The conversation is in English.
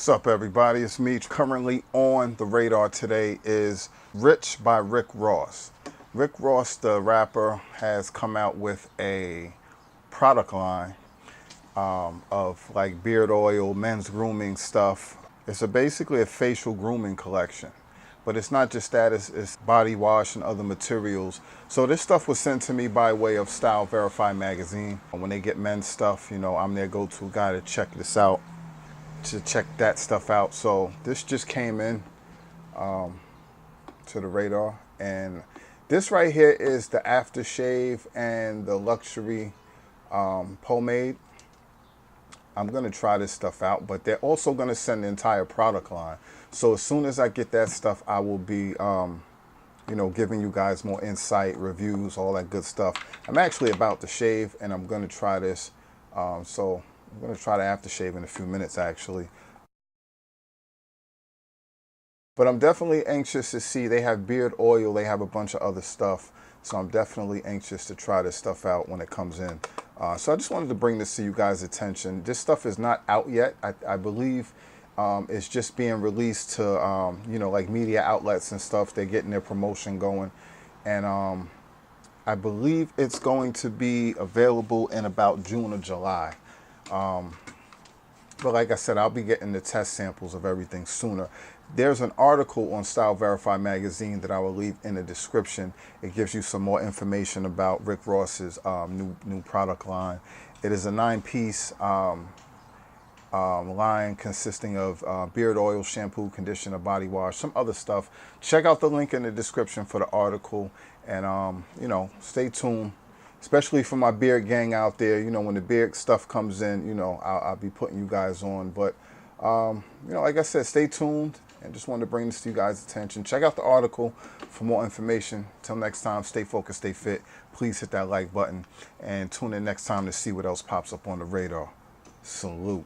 What's up, everybody? It's me. Currently on the radar today is Rich by Rick Ross. Rick Ross, the rapper, has come out with a product line of like beard oil, men's grooming stuff. It's basically a facial grooming collection. But it's not just that, it's body wash and other materials. So this stuff was sent to me by way of Style Verify magazine. When they get men's stuff, you know, I'm their go-to guy to check this out, to check that stuff out. So this just came in to the radar, and this right here is the aftershave and the luxury pomade. I'm gonna try this stuff out, but they're also gonna send the entire product line. So as soon as I get that stuff, I will be you know, giving you guys more insight, reviews, all that good stuff. I'm actually about to shave, and I'm gonna try this. So I'm gonna try the aftershave in a few minutes, actually. But I'm definitely anxious to see. They have beard oil, they have a bunch of other stuff. So I'm definitely anxious to try this stuff out when it comes in. So I just wanted to bring this to you guys' attention. This stuff is not out yet. I believe it's just being released to, you know, like media outlets and stuff. They're getting their promotion going. And I believe it's going to be available in about June or July. But like I said, I'll be getting the test samples of everything sooner. There's an article on Style Verify magazine that I will leave in the description. It gives you some more information about Rick Ross's new product line. It is a 9-piece line consisting of beard oil, shampoo, conditioner, body wash, some other stuff. Check out the link in the description for the article, and you know, stay tuned. Especially for my beard gang out there, you know, when the beard stuff comes in, you know, I'll be putting you guys on. But, you know, like I said, stay tuned, and just wanted to bring this to you guys' attention. Check out the article for more information. Till next time, stay focused, stay fit. Please hit that like button, and tune in next time to see what else pops up on the radar. Salute.